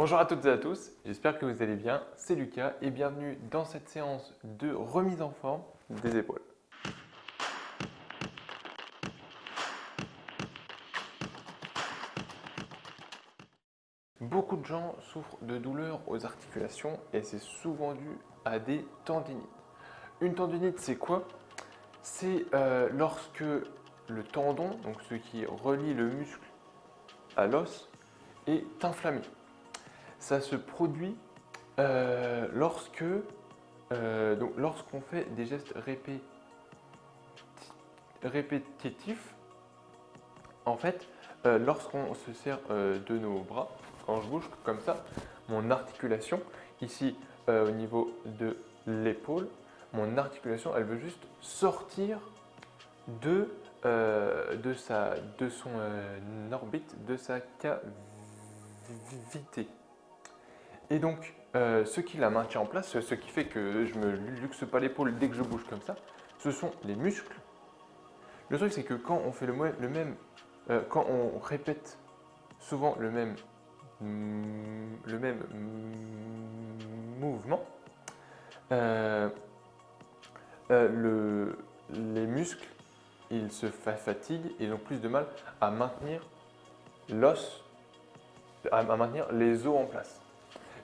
Bonjour à toutes et à tous, j'espère que vous allez bien, c'est Lucas et bienvenue dans cette séance de remise en forme des épaules. Beaucoup de gens souffrent de douleurs aux articulations et c'est souvent dû à des tendinites. Une tendinite, c'est quoi? C'est lorsque le tendon, donc ce qui relie le muscle à l'os, est inflammé. Ça se produit lorsqu'on fait des gestes répétitifs. En fait, lorsqu'on se sert de nos bras, quand je bouge comme ça, mon articulation, ici au niveau de l'épaule, mon articulation, elle veut juste sortir de son orbite, de sa cavité. Et donc, ce qui la maintient en place, ce qui fait que je me luxe pas l'épaule dès que je bouge comme ça, ce sont les muscles. Le truc, c'est que quand on fait quand on répète souvent le même mouvement, euh, les muscles, ils se fatiguent et ils ont plus de mal à maintenir l'os, à maintenir les os en place.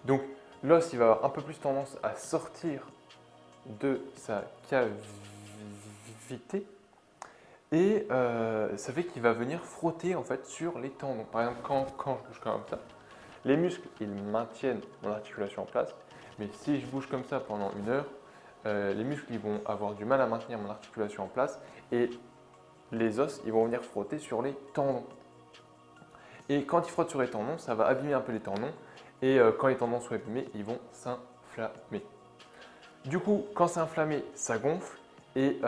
Donc l'os, il va avoir un peu plus tendance à sortir de sa cavité et ça fait qu'il va venir frotter en fait sur les tendons. Par exemple, quand je bouge comme ça, les muscles, ils maintiennent mon articulation en place, mais si je bouge comme ça pendant une heure, les muscles, ils vont avoir du mal à maintenir mon articulation en place et les os, ils vont venir frotter sur les tendons. Et quand ils frottent sur les tendons, ça va abîmer un peu les tendons et quand les tendons sont abîmés, ils vont s'inflammer. Du coup, quand c'est inflammé, ça gonfle et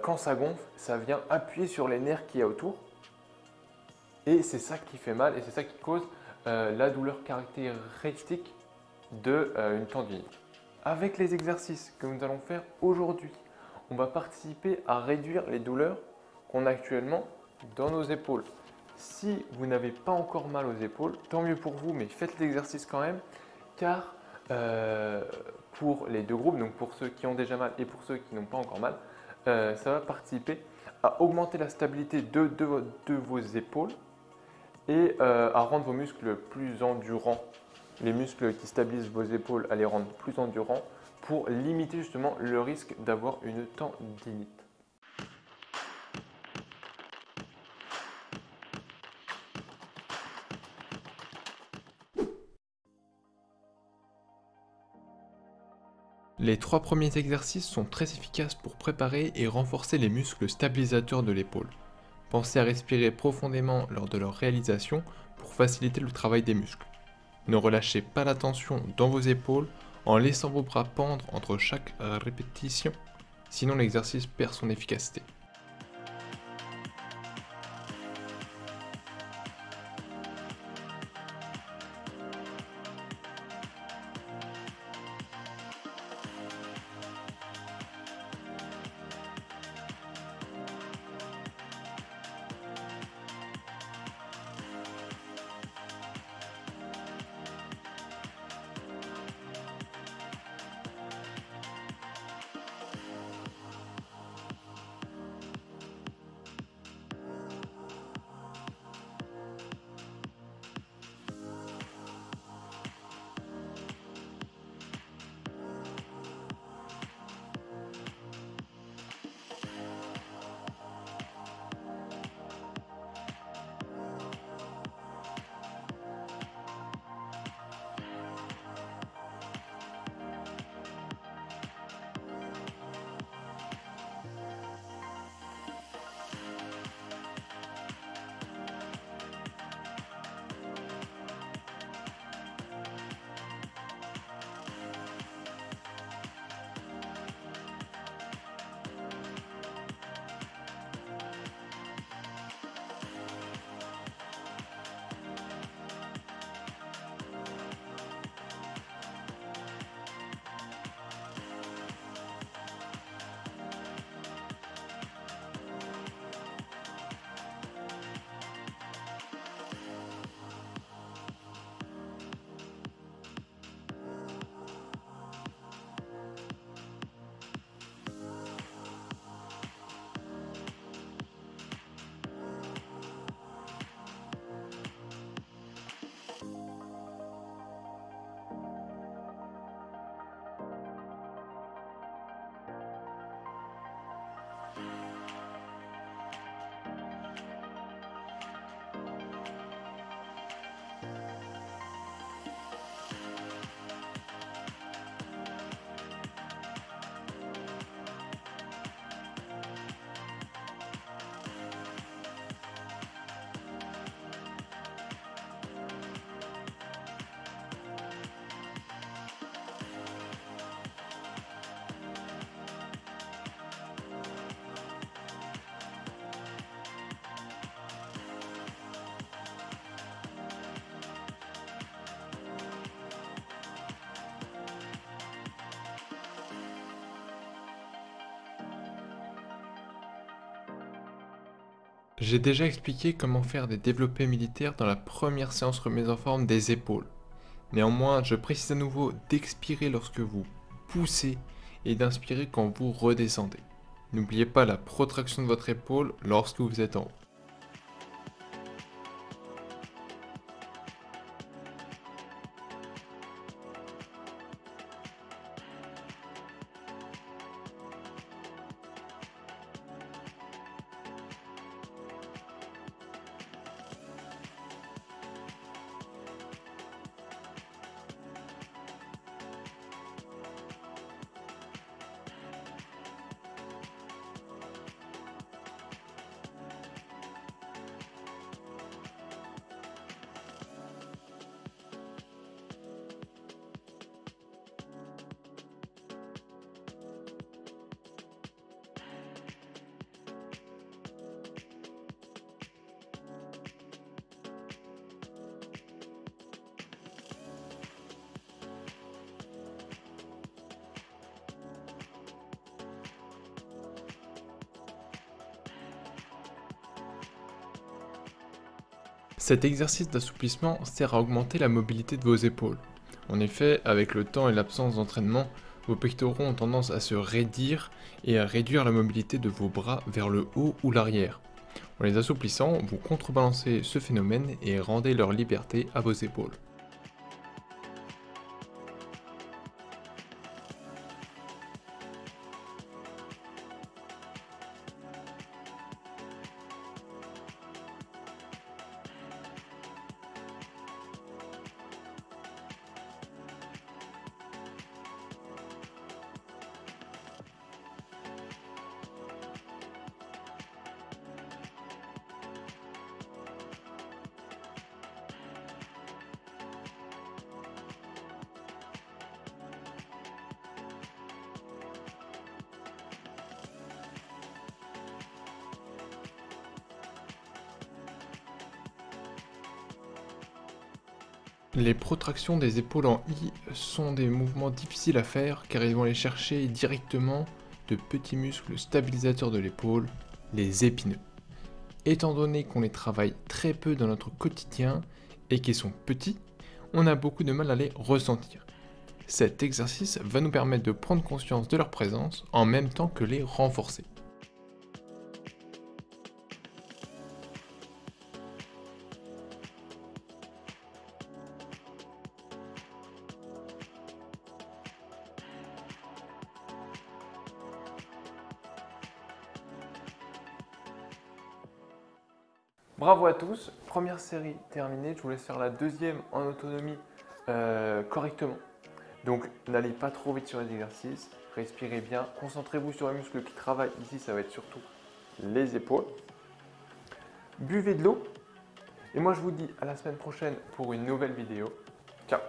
quand ça gonfle, ça vient appuyer sur les nerfs qu'il y a autour et c'est ça qui fait mal et c'est ça qui cause la douleur caractéristique d'une tendinite. Avec les exercices que nous allons faire aujourd'hui, on va participer à réduire les douleurs qu'on a actuellement dans nos épaules. Si vous n'avez pas encore mal aux épaules, tant mieux pour vous, mais faites l'exercice quand même, car pour les deux groupes, donc pour ceux qui ont déjà mal et pour ceux qui n'ont pas encore mal, ça va participer à augmenter la stabilité de vos épaules et à rendre vos muscles plus endurants. Les muscles qui stabilisent vos épaules, à les rendre plus endurants pour limiter justement le risque d'avoir une tendinite. Les 3 premiers exercices sont très efficaces pour préparer et renforcer les muscles stabilisateurs de l'épaule. Pensez à respirer profondément lors de leur réalisation pour faciliter le travail des muscles. Ne relâchez pas la tension dans vos épaules en laissant vos bras pendre entre chaque répétition, sinon l'exercice perd son efficacité. J'ai déjà expliqué comment faire des développés militaires dans la première séance remise en forme des épaules. Néanmoins, je précise à nouveau d'expirer lorsque vous poussez et d'inspirer quand vous redescendez. N'oubliez pas la protraction de votre épaule lorsque vous êtes en haut. Cet exercice d'assouplissement sert à augmenter la mobilité de vos épaules. En effet, avec le temps et l'absence d'entraînement, vos pectoraux ont tendance à se raidir et à réduire la mobilité de vos bras vers le haut ou l'arrière. En les assouplissant, vous contrebalancez ce phénomène et rendez leur liberté à vos épaules. Les protractions des épaules en I sont des mouvements difficiles à faire car ils vont aller chercher directement de petits muscles stabilisateurs de l'épaule, les épineux. Étant donné qu'on les travaille très peu dans notre quotidien et qu'ils sont petits, on a beaucoup de mal à les ressentir. Cet exercice va nous permettre de prendre conscience de leur présence en même temps que les renforcer. Bravo à tous, première série terminée, je vous laisse faire la deuxième en autonomie correctement. Donc n'allez pas trop vite sur les exercices, respirez bien, concentrez-vous sur les muscles qui travaillent, ici ça va être surtout les épaules. Buvez de l'eau et moi je vous dis à la semaine prochaine pour une nouvelle vidéo. Ciao.